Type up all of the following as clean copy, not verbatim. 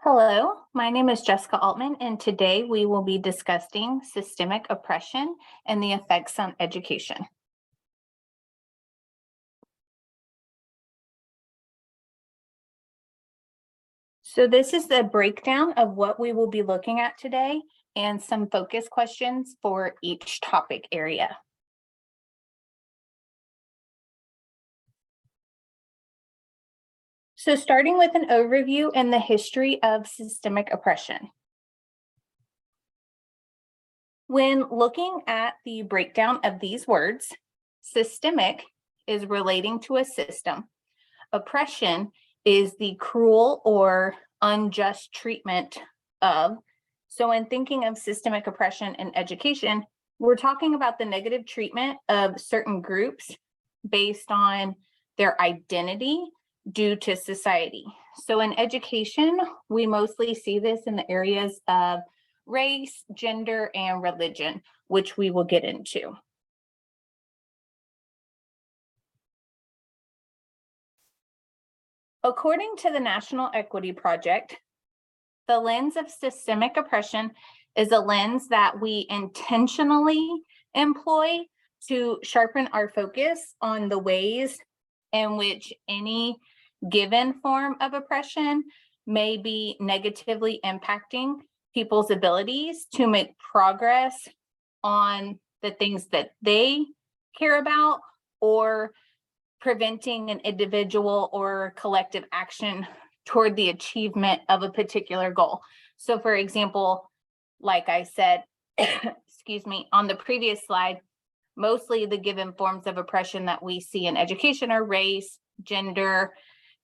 Hello, my name is Jessica Altman, and today we will be discussing systemic oppression and the effects on education. So this is the breakdown of what we will be looking at today and some focus questions for each topic area. So starting with an overview and the history of systemic oppression. When looking at the breakdown of these words, systemic is relating to a system. Oppression is the cruel or unjust treatment of. So in thinking of systemic oppression in education, we're talking about the negative treatment of certain groups based on their identity due to society. So in education, we mostly see this in the areas of race, gender, and religion, which we will get into. According to the National Equity Project, the lens of systemic oppression is a lens that we intentionally employ to sharpen our focus on the ways in which any given form of oppression may be negatively impacting people's abilities to make progress on the things that they care about or preventing an individual or collective action toward the achievement of a particular goal. So for example, like I said, excuse me, on the previous slide, mostly the given forms of oppression that we see in education are race, gender,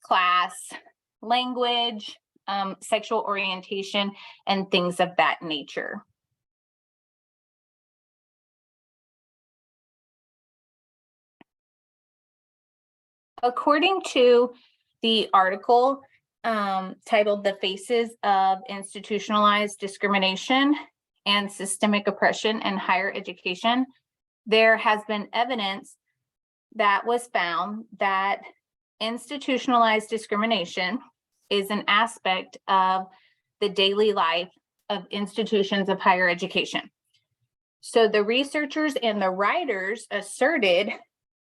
class, language, sexual orientation, and things of that nature. According to the article titled "The Faces of Institutionalized Discrimination and Systemic Oppression in Higher Education," there has been evidence that was found that institutionalized discrimination is an aspect of the daily life of institutions of higher education. So the researchers and the writers asserted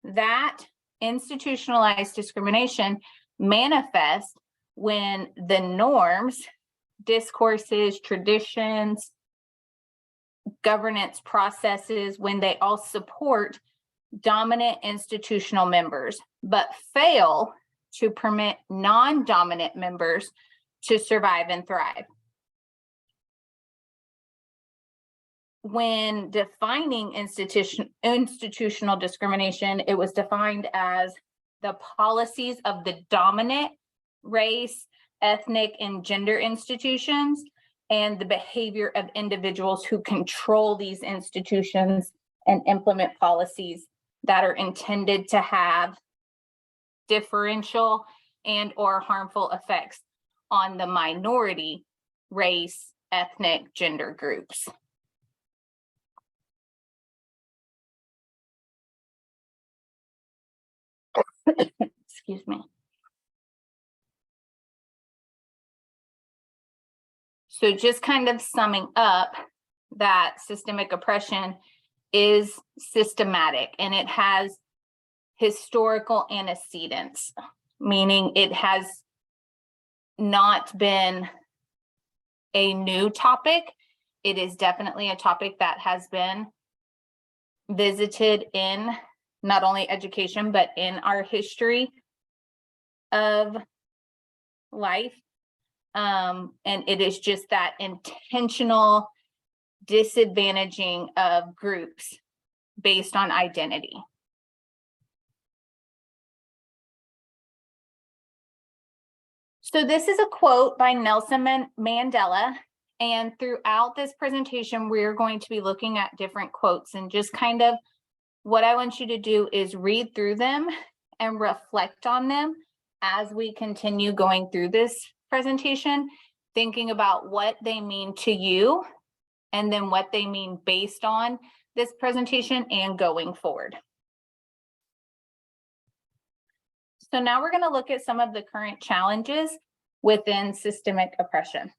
that institutionalized discrimination manifests when the norms, discourses, traditions, governance processes, when they all support dominant institutional members, but fail to permit non-dominant members to survive and thrive. When defining institutional discrimination, it was defined as the policies of the dominant race, ethnic, and gender institutions, and the behavior of individuals who control these institutions and implement policies that are intended to have differential and or harmful effects on the minority race, ethnic, gender groups. Excuse me. So just kind of summing up, that systemic oppression is systematic and it has historical antecedents, meaning it has not been a new topic. It is definitely a topic that has been visited in not only education, but in our history of life. And it is just that intentional disadvantaging of groups based on identity. So this is a quote by Nelson Mandela, and throughout this presentation, we're going to be looking at different quotes, and just kind of what I want you to do is read through them and reflect on them as we continue going through this presentation, thinking about what they mean to you and then what they mean based on this presentation and going forward. So now we're going to look at some of the current challenges within systemic oppression.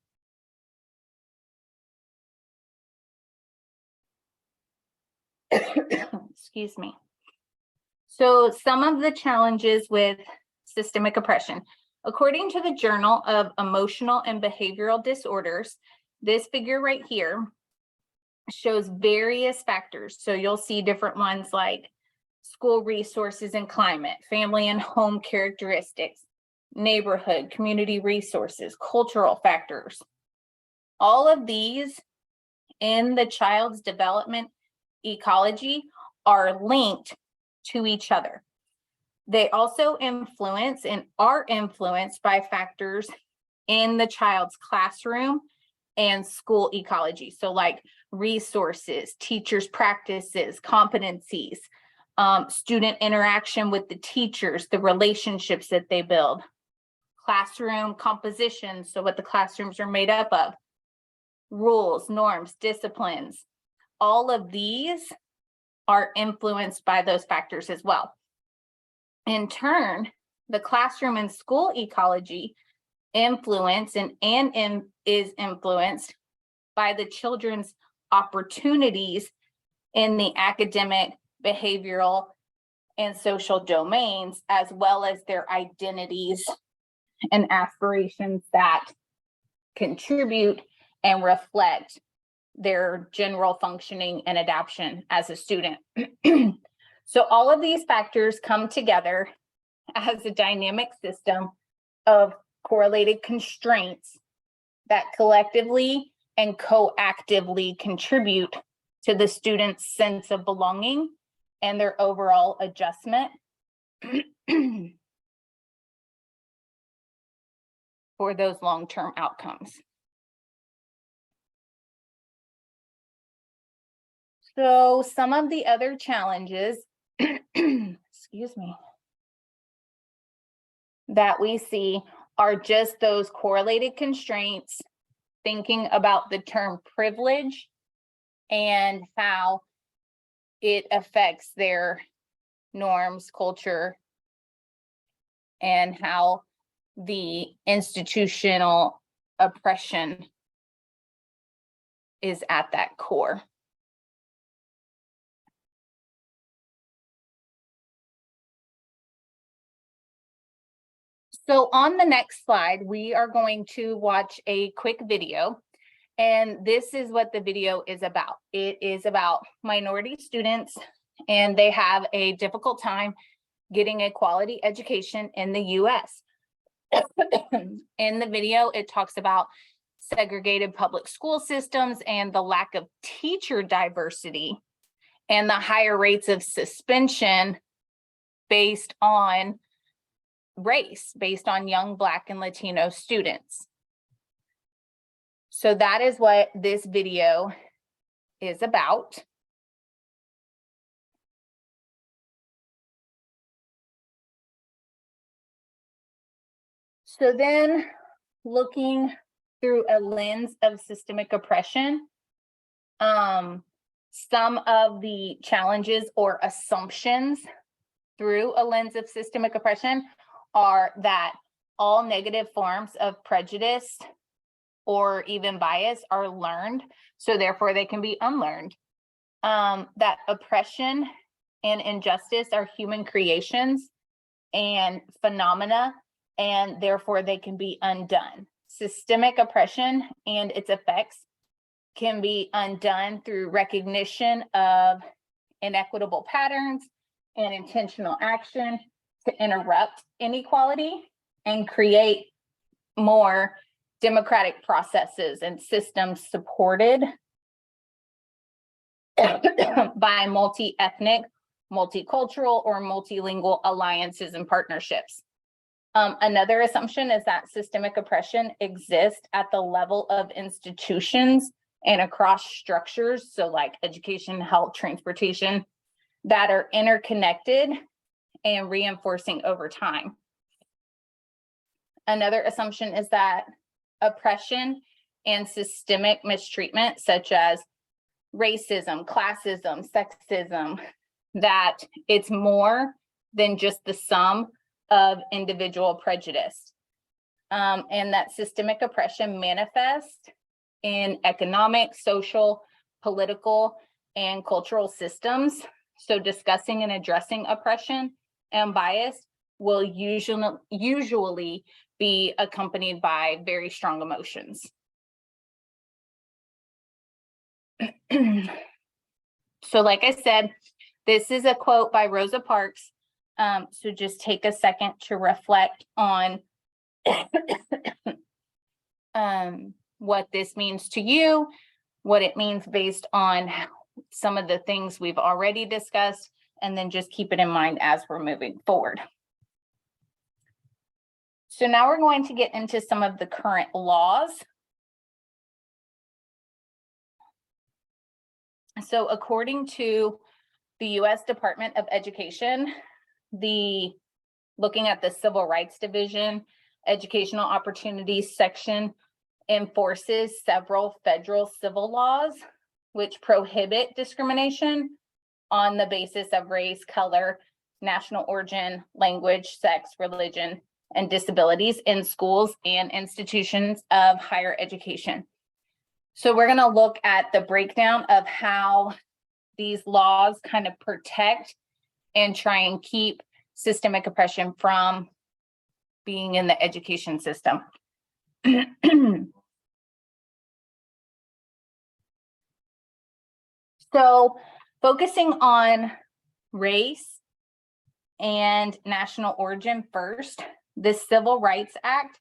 Excuse me. So some of the challenges with systemic oppression. According to the Journal of Emotional and Behavioral Disorders, this figure right here shows various factors. So you'll see different ones like school resources and climate, family and home characteristics, neighborhood, community resources, cultural factors. All of these in the child's development ecology are linked to each other. They also influence and are influenced by factors in the child's classroom and school ecology. So like resources, teachers' practices, competencies, student interaction with the teachers, the relationships that they build, classroom composition, so what the classrooms are made up of, rules, norms, disciplines. All of these are influenced by those factors as well. In turn, the classroom and school ecology influence and is influenced by the children's opportunities in the academic, behavioral, and social domains, as well as their identities and aspirations that contribute and reflect their general functioning and adaptation as a student. So all of these factors come together as a dynamic system of correlated constraints that collectively and coactively contribute to the student's sense of belonging and their overall adjustment for those long-term outcomes. So some of the other challenges, excuse me, that we see are just those correlated constraints, thinking about the term privilege and how it affects their norms, culture, and how the institutional oppression is at that core. So on the next slide, we are going to watch a quick video, and this is what the video is about. It is about minority students, and they have a difficult time getting a quality education in the US. In the video, it talks about segregated public school systems and the lack of teacher diversity and the higher rates of suspension based on race, based on young Black and Latino students. So that is what this video is about. So then, looking through a lens of systemic oppression, some of the challenges or assumptions through a lens of systemic oppression are that all negative forms of prejudice or even bias are learned, so therefore they can be unlearned. That oppression and injustice are human creations and phenomena, and therefore they can be undone. Systemic oppression and its effects can be undone through recognition of inequitable patterns and intentional action to interrupt inequality and create more democratic processes and systems supported by multi-ethnic, multicultural, or multilingual alliances and partnerships. Another assumption is that systemic oppression exists at the level of institutions and across structures, so like education, health, transportation, that are interconnected and reinforcing over time. Another assumption is that oppression and systemic mistreatment, such as racism, classism, sexism, that it's more than just the sum of individual prejudice. and that systemic oppression manifests in economic, social, political, and cultural systems. So discussing and addressing oppression and bias will usually be accompanied by very strong emotions. So like I said, this is a quote by Rosa Parks. So just take a second to reflect on what this means to you, what it means based on some of the things we've already discussed, and then just keep it in mind as we're moving forward. So now we're going to get into some of the current laws. So according to the U.S. Department of Education, looking at the Civil Rights Division, Educational Opportunities section enforces several federal civil laws which prohibit discrimination on the basis of race, color, national origin, language, sex, religion, and disabilities in schools and institutions of higher education. So we're going to look at the breakdown of how these laws kind of protect and try and keep systemic oppression from being in the education system. So focusing on race and national origin first, the Civil Rights Act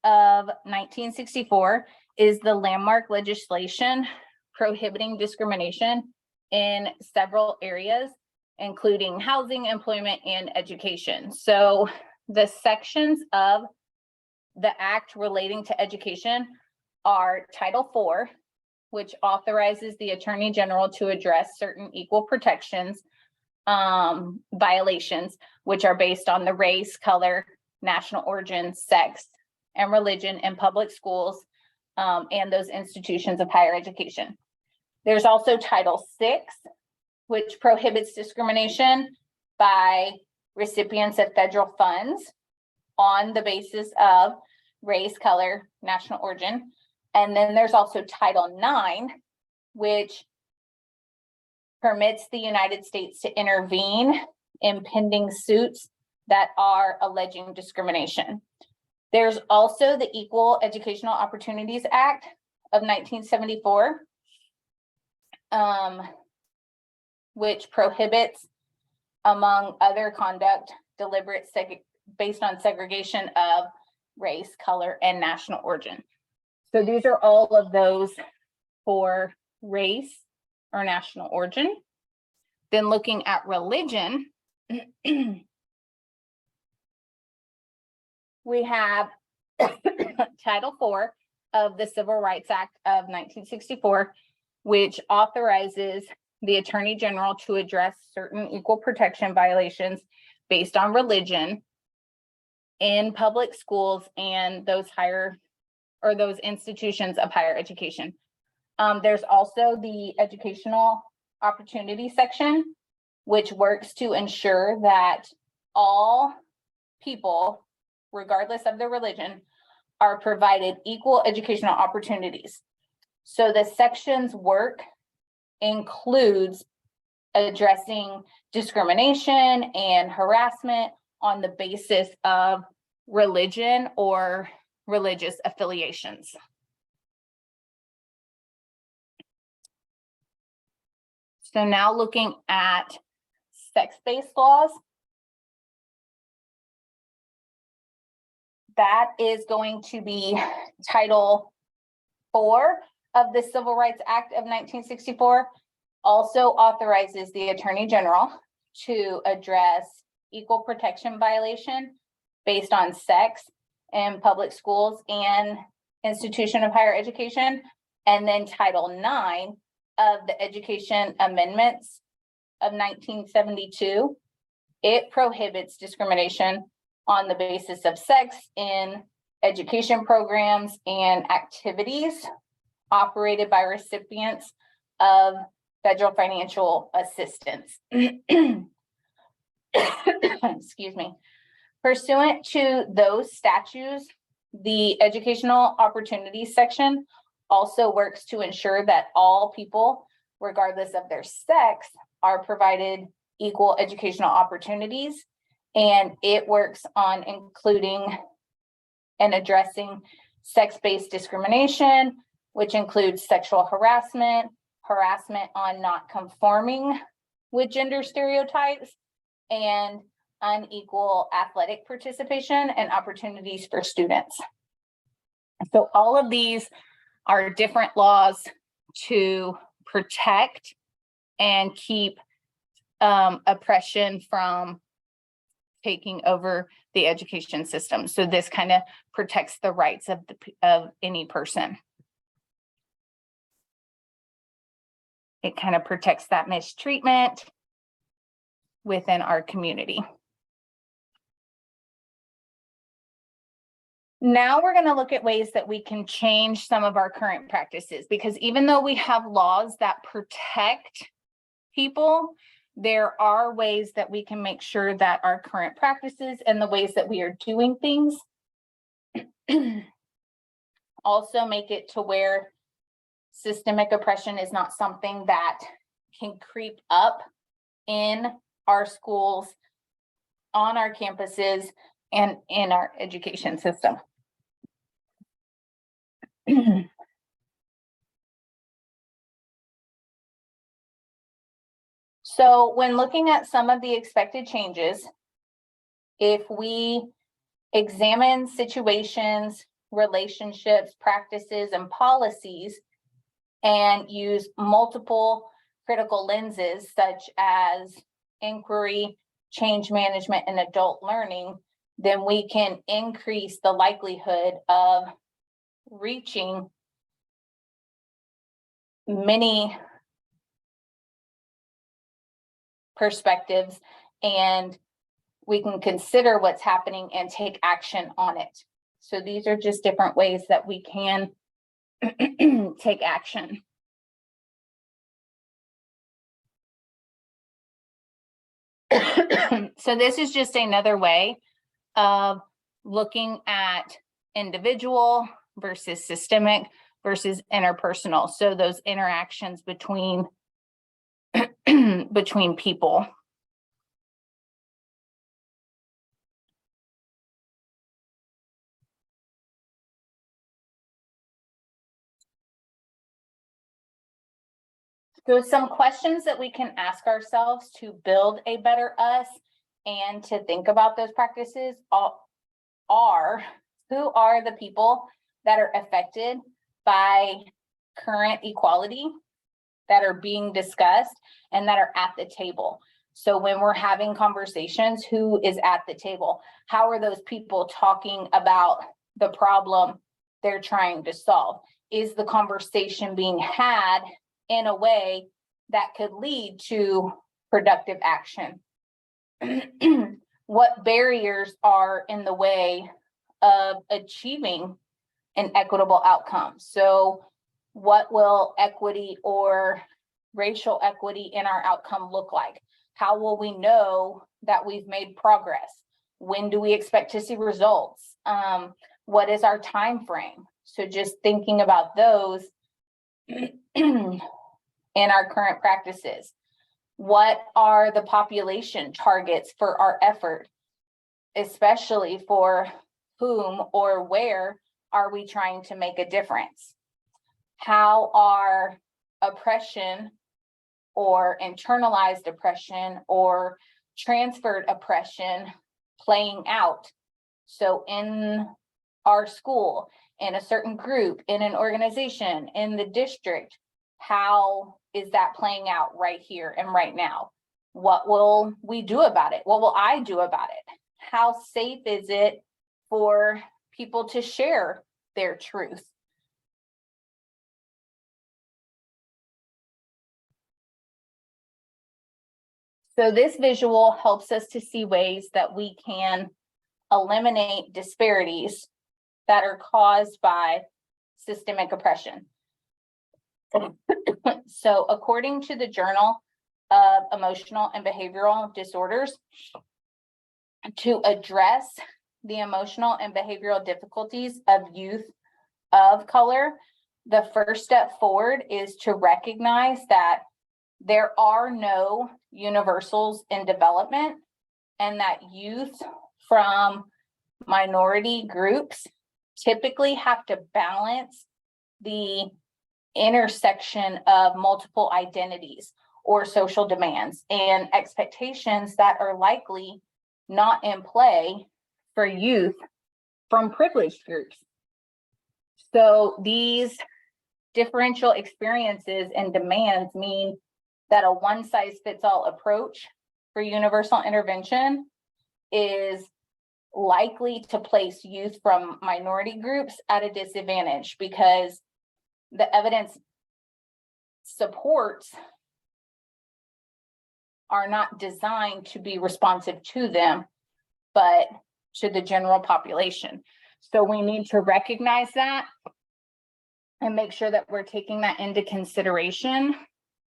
of 1964 is the landmark legislation prohibiting discrimination in several areas, including housing, employment, and education. So the sections of the act relating to education are Title IV, which authorizes the Attorney General to address certain equal protections violations, which are based on the race, color, national origin, sex, and religion in public schools and those institutions of higher education. There's also Title VI, which prohibits discrimination by recipients of federal funds on the basis of race, color, national origin. And then there's also Title IX, which permits the United States to intervene in pending suits that are alleging discrimination. There's also the Equal Educational Opportunities Act of 1974, which prohibits, among other conduct, deliberate based on segregation of race, color, and national origin. So these are all of those for race or national origin. Then looking at religion, we have Title IV of the Civil Rights Act of 1964, which authorizes the Attorney General to address certain equal protection violations based on religion in public schools and those institutions of higher education. There's also the Educational Opportunity section, which works to ensure that all people, regardless of their religion, are provided equal educational opportunities. So the section's work includes addressing discrimination and harassment on the basis of religion or religious affiliations. So now looking at sex-based laws, that is going to be Title IV of the Civil Rights Act of 1964, also authorizes the Attorney General to address equal protection violation based on sex in public schools and institution of higher education. And then Title IX of the Education Amendments of 1972, it prohibits discrimination on the basis of sex in education programs and activities operated by recipients of federal financial assistance. Excuse me. Pursuant to those statutes, The educational opportunities section also works to ensure that all people, regardless of their sex, are provided equal educational opportunities. And it works on including and addressing sex-based discrimination, which includes sexual harassment, harassment on not conforming with gender stereotypes, and unequal athletic participation and opportunities for students. So all of these are different laws to protect and keep oppression from taking over the education system. So this kind of protects the rights of any person. It kind of protects that mistreatment within our community. Now we're going to look at ways that we can change some of our current practices, because even though we have laws that protect people, there are ways that we can make sure that our current practices and the ways that we are doing things also make it to where systemic oppression is not something that can creep up in our schools, on our campuses, and in our education system. So when looking at some of the expected changes, if we examine situations, relationships, practices, and policies, and use multiple critical lenses such as inquiry, change management, and adult learning, then we can increase the likelihood of reaching many perspectives, and we can consider what's happening and take action on it. So these are just different ways that we can take action. So this is just another way of looking at individual versus systemic versus interpersonal. So those interactions between between people. So some questions that we can ask ourselves to build a better us and to think about those practices are, who are the people that are affected by current equality that are being discussed and that are at the table? So when we're having conversations, who is at the table? How are those people talking about the problem they're trying to solve? Is the conversation being had in a way that could lead to productive action? What barriers are in the way of achieving an equitable outcome? So what will equity or racial equity in our outcome look like? How will we know that we've made progress? When do we expect to see results? What is our time frame? So just thinking about those in our current practices. What are the population targets for our effort, especially for whom or where are we trying to make a difference? How are oppression or internalized oppression or transferred oppression playing out? So in our school, in a certain group, in an organization, in the district, how is that playing out right here and right now? What will we do about it? What will I do about it? How safe is it for people to share their truth? So this visual helps us to see ways that we can eliminate disparities that are caused by systemic oppression. So according to the Journal of Emotional and Behavioral Disorders, to address the emotional and behavioral difficulties of youth of color, the first step forward is to recognize that there are no universals in development, and that youth from minority groups typically have to balance the intersection of multiple identities or social demands and expectations that are likely not in play for youth from privileged groups. So these differential experiences and demands mean that a one-size-fits-all approach for universal intervention is likely to place youth from minority groups at a disadvantage, because the evidence supports are not designed to be responsive to them, but to the general population. So we need to recognize that and make sure that we're taking that into consideration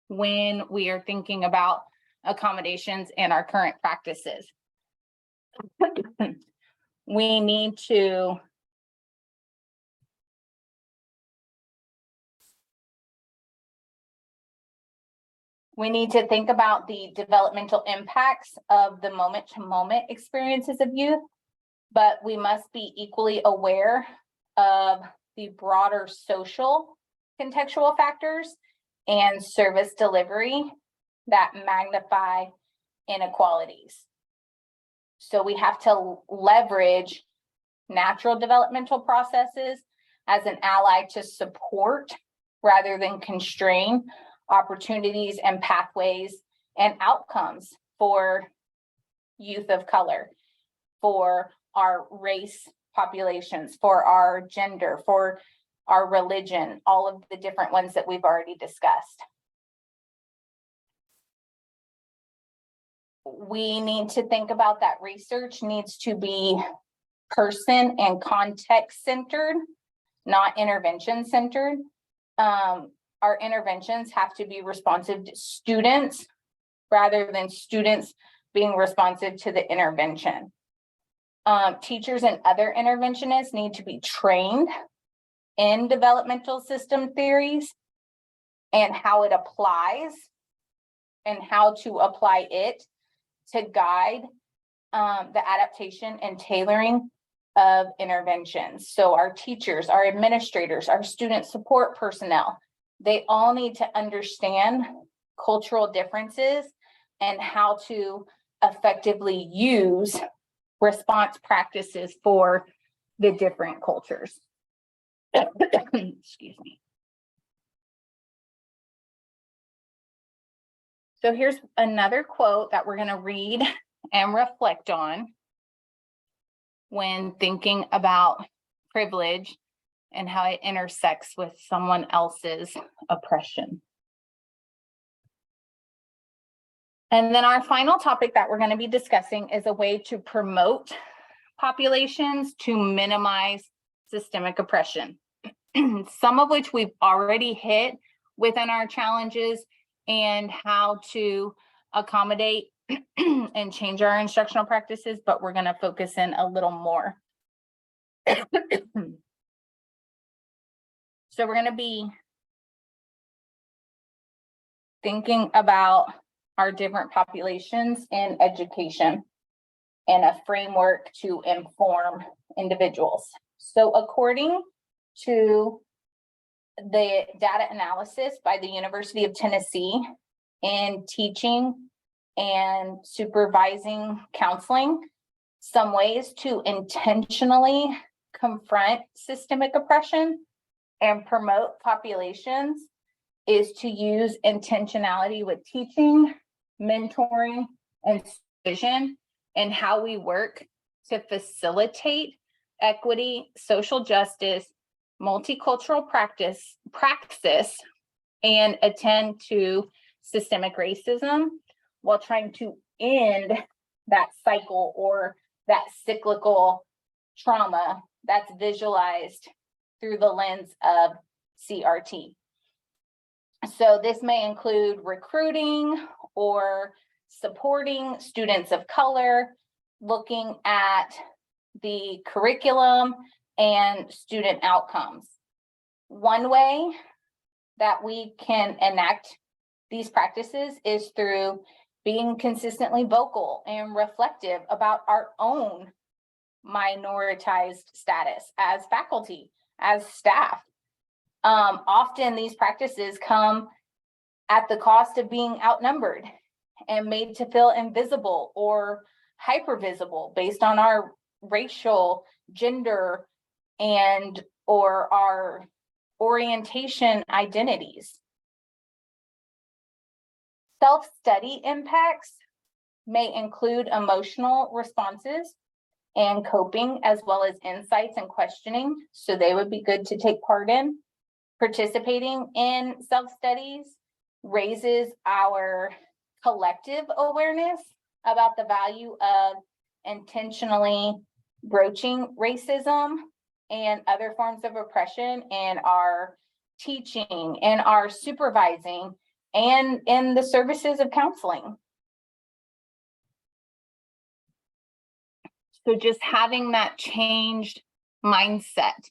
when we are thinking about accommodations in our current practices. We need to think about the developmental impacts of the moment-to-moment experiences of youth, but we must be equally aware of the broader social contextual factors and service delivery that magnify inequalities. So we have to leverage natural developmental processes as an ally to support rather than constrain opportunities and pathways and outcomes for youth of color, for our race populations, for our gender, for our religion, all of the different ones that we've already discussed. We need to think about that research needs to be person and context centered, not intervention centered. Our interventions have to be responsive to students rather than students being responsive to the intervention. Teachers and other interventionists need to be trained in developmental system theories and how it applies and how to apply it to guide the adaptation and tailoring of interventions. So our teachers, our administrators, our student support personnel, they all need to understand cultural differences and how to effectively use response practices for the different cultures. Excuse me. So here's another quote that we're going to read and reflect on when thinking about privilege and how it intersects with someone else's oppression. And then our final topic that we're going to be discussing is a way to promote populations to minimize systemic oppression, some of which we've already hit within our challenges and how to accommodate and change our instructional practices, but we're going to focus in a little more. So we're going to be thinking about our different populations in education and a framework to inform individuals. So according to the data analysis by the University of Tennessee in teaching and supervising counseling, some ways to intentionally confront systemic oppression and promote populations is to use intentionality with teaching, mentoring, and supervision, and how we work to facilitate equity, social justice, multicultural praxis, and attend to systemic racism while trying to end that cycle or that cyclical trauma that's visualized through the lens of CRT. So this may include recruiting or supporting students of color, looking at the curriculum and student outcomes. One way that we can enact these practices is through being consistently vocal and reflective about our own minoritized status as faculty, as staff. Often these practices come at the cost of being outnumbered and made to feel invisible or hypervisible based on our racial, gender, and or our orientation identities. Self-study impacts may include emotional responses and coping, as well as insights and questioning. So they would be good to take part in. Participating in self-studies raises our collective awareness about the value of intentionally broaching racism and other forms of oppression in our teaching, in our supervising, and in the services of counseling. So just having that changed mindset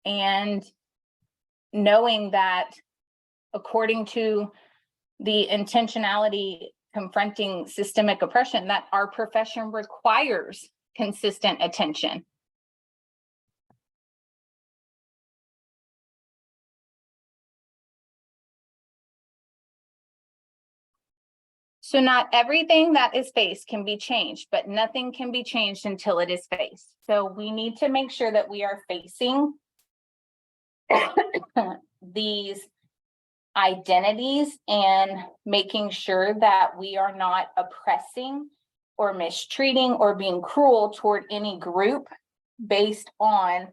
and knowing that according to the intentionality confronting systemic oppression, that our profession requires consistent attention. So not everything that is faced can be changed, but nothing can be changed until it is faced. So we need to make sure that we are facing these identities and making sure that we are not oppressing or mistreating or being cruel toward any group based on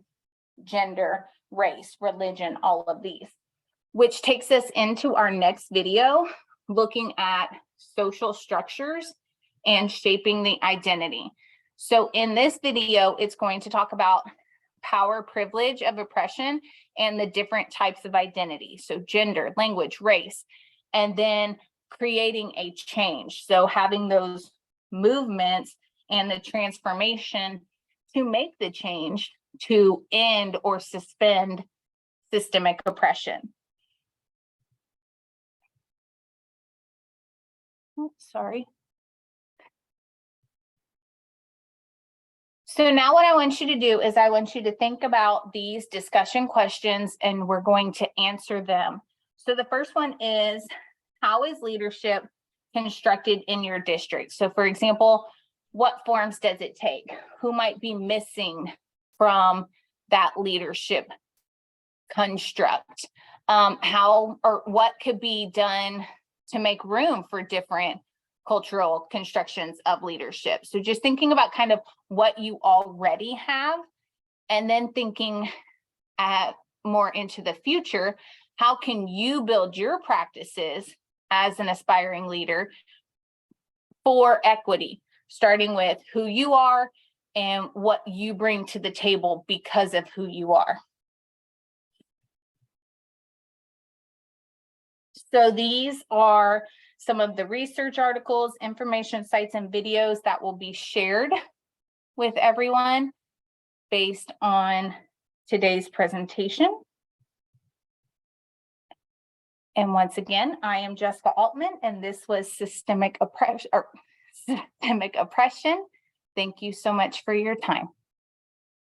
gender, race, religion, all of these, which takes us into our next video, looking at social structures and shaping the identity. So in this video, it's going to talk about power, privilege of oppression and the different types of identity. So gender, language, race, and then creating a change. So having those movements and the transformation to make the change to end or suspend systemic oppression. Oops, sorry. So now what I want you to do is I want you to think about these discussion questions and we're going to answer them. So the first one is, how is leadership constructed in your district? So for example, what forms does it take? Who might be missing from that leadership construct? How or what could be done to make room for different cultural constructions of leadership? So just thinking about kind of what you already have, and then thinking more into the future, how can you build your practices as an aspiring leader for equity, starting with who you are and what you bring to the table because of who you are. So these are some of the research articles, information sites, and videos that will be shared with everyone based on today's presentation. And once again, I am Jessica Altman, and this was Systemic Oppression. Thank you so much for your time.